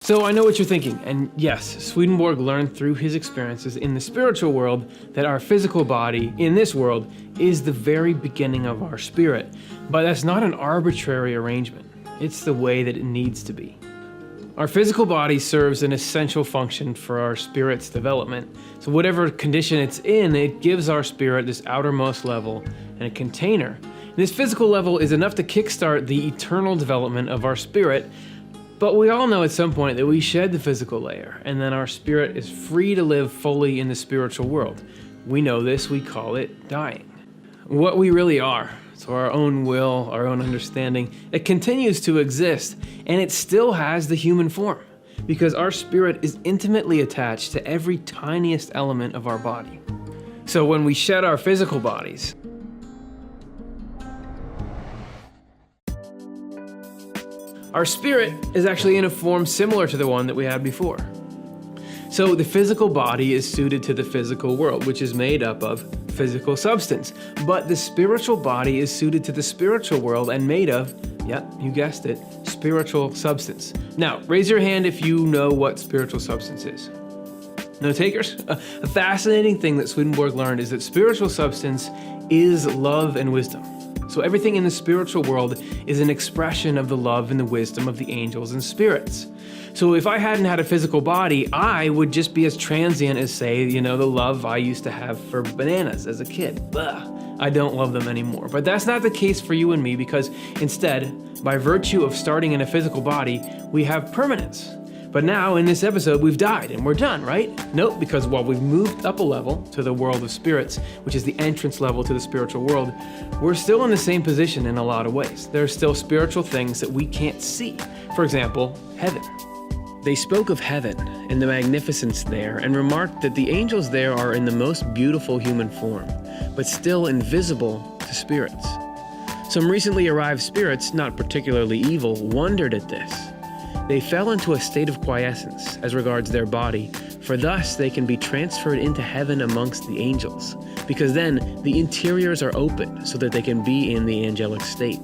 So I know what you're thinking, and yes, Swedenborg learned through his experiences in the spiritual world that our physical body in this world is the very beginning of our spirit. But that's not an arbitrary arrangement. It's the way that it needs to be. Our physical body serves an essential function for our spirit's development. So whatever condition it's in, it gives our spirit this outermost level and a container. And this physical level is enough to kickstart the eternal development of our spirit. But we all know at some point that we shed the physical layer, and then our spirit is free to live fully in the spiritual world. We know this, we call it dying. What we really are, so our own will, our own understanding, it continues to exist, and it still has the human form, because our spirit is intimately attached to every tiniest element of our body. So when we shed our physical bodies, our spirit is actually in a form similar to the one that we had before. So the physical body is suited to the physical world, which is made up of physical substance. But the spiritual body is suited to the spiritual world and made of, yep, you guessed it, spiritual substance. Now, raise your hand if you know what spiritual substance is. No takers? A fascinating thing that Swedenborg learned is that spiritual substance is love and wisdom. So everything in the spiritual world is an expression of the love and the wisdom of the angels and spirits. So if I hadn't had a physical body, I would just be as transient as, say, the love I used to have for bananas as a kid. Ugh, I don't love them anymore. But that's not the case for you and me, because instead, by virtue of starting in a physical body, we have permanence. But now, in this episode, we've died and we're done, right? Nope, because while we've moved up a level to the world of spirits, which is the entrance level to the spiritual world, we're still in the same position in a lot of ways. There are still spiritual things that we can't see. For example, heaven. They spoke of heaven and the magnificence there and remarked that the angels there are in the most beautiful human form, but still invisible to spirits. Some recently arrived spirits, not particularly evil, wondered at this. They fell into a state of quiescence as regards their body, for thus they can be transferred into heaven amongst the angels, because then the interiors are open so that they can be in the angelic state.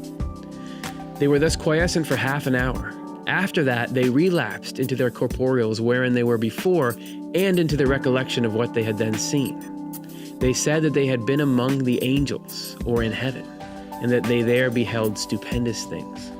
They were thus quiescent for half an hour. After that, they relapsed into their corporeals wherein they were before, and into the recollection of what they had then seen. They said that they had been among the angels, or in heaven, and that they there beheld stupendous things.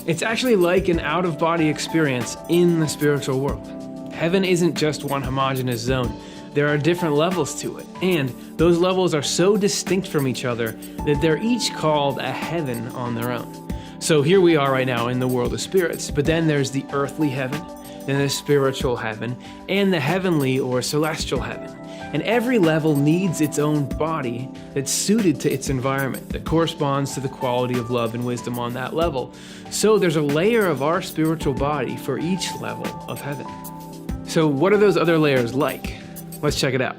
It's actually like an out-of-body experience in the spiritual world. Heaven isn't just one homogeneous zone. There are different levels to it, and those levels are so distinct from each other that they're each called a heaven on their own. So here we are right now in the world of spirits, but then there's the earthly heaven, then the spiritual heaven, and the heavenly or celestial heaven. And every level needs its own body that's suited to its environment, that corresponds to the quality of love and wisdom on that level. So there's a layer of our spiritual body for each level of heaven. So what are those other layers like? Let's check it out.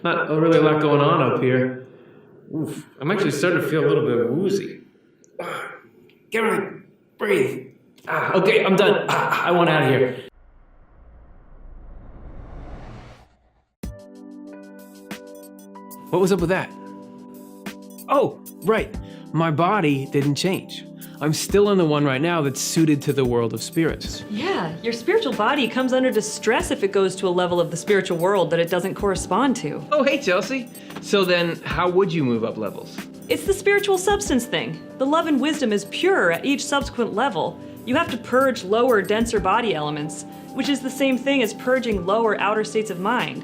Not really a lot going on up here. Oof, I'm actually starting to feel a little bit woozy. Get ready, breathe. Okay, I'm done. I want out of here. What was up with that? Oh, right. My body didn't change. I'm still in the one right now that's suited to the world of spirits. Yeah, your spiritual body comes under distress if it goes to a level of the spiritual world that it doesn't correspond to. Oh, hey, Chelsea. So then, how would you move up levels? It's the spiritual substance thing. The love and wisdom is pure at each subsequent level. You have to purge lower, denser body elements, which is the same thing as purging lower outer states of mind.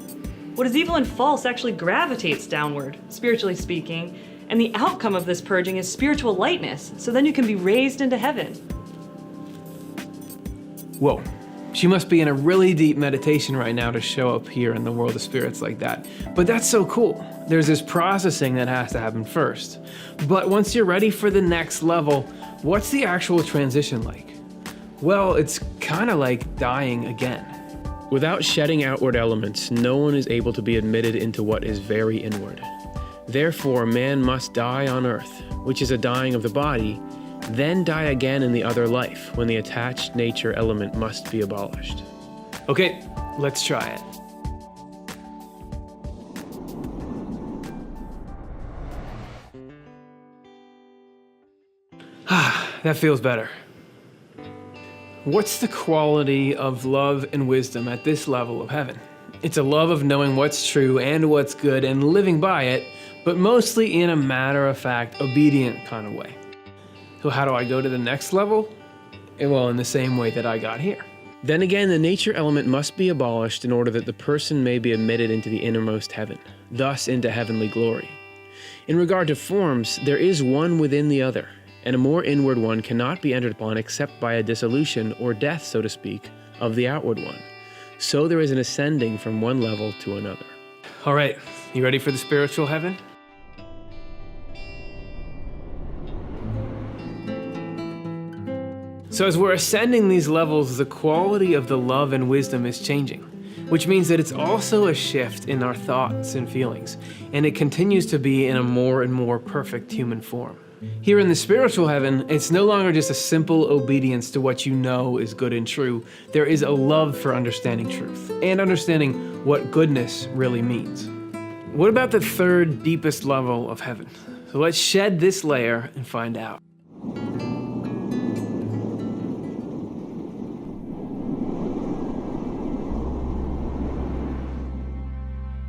What is evil and false actually gravitates downward, spiritually speaking, and the outcome of this purging is spiritual lightness, so then you can be raised into heaven. Whoa, she must be in a really deep meditation right now to show up here in the world of spirits like that. But that's so cool. There's this processing that has to happen first. But once you're ready for the next level, what's the actual transition like? Well, it's kind of like dying again. Without shedding outward elements, no one is able to be admitted into what is very inward. Therefore, man must die on earth, which is a dying of the body, then die again in the other life, when the attached nature element must be abolished. Okay, let's try it. That feels better. What's the quality of love and wisdom at this level of heaven? It's a love of knowing what's true and what's good and living by it, but mostly in a matter-of-fact, obedient kind of way. So how do I go to the next level? Well, in the same way that I got here. Then again, the nature element must be abolished in order that the person may be admitted into the innermost heaven, thus into heavenly glory. In regard to forms, there is one within the other, and a more inward one cannot be entered upon except by a dissolution, or death, so to speak, of the outward one. So there is an ascending from one level to another. All right, you ready for the spiritual heaven? So as we're ascending these levels, the quality of the love and wisdom is changing, which means that it's also a shift in our thoughts and feelings, and it continues to be in a more and more perfect human form. Here in the spiritual heaven, it's no longer just a simple obedience to what you know is good and true. There is a love for understanding truth and understanding what goodness really means. What about the third deepest level of heaven? So let's shed this layer and find out.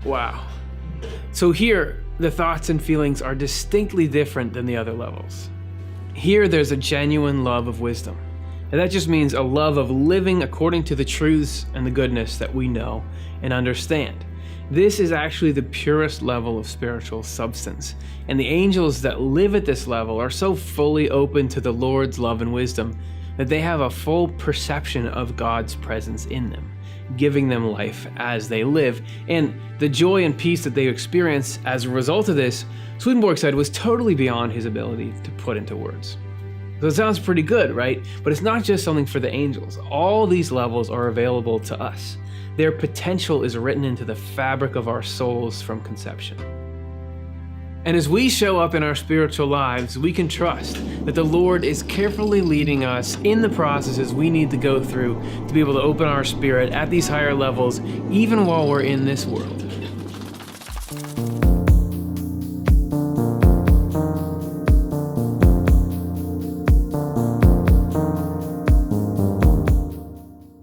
Wow. So here, the thoughts and feelings are distinctly different than the other levels. Here, there's a genuine love of wisdom. And that just means a love of living according to the truths and the goodness that we know and understand. This is actually the purest level of spiritual substance. And the angels that live at this level are so fully open to the Lord's love and wisdom that they have a full perception of God's presence in them, giving them life as they live. And the joy and peace that they experience as a result of this, Swedenborg said, was totally beyond his ability to put into words. So it sounds pretty good, right? But it's not just something for the angels. All these levels are available to us. Their potential is written into the fabric of our souls from conception. And as we show up in our spiritual lives, we can trust that the Lord is carefully leading us in the processes we need to go through to be able to open our spirit at these higher levels, even while we're in this world.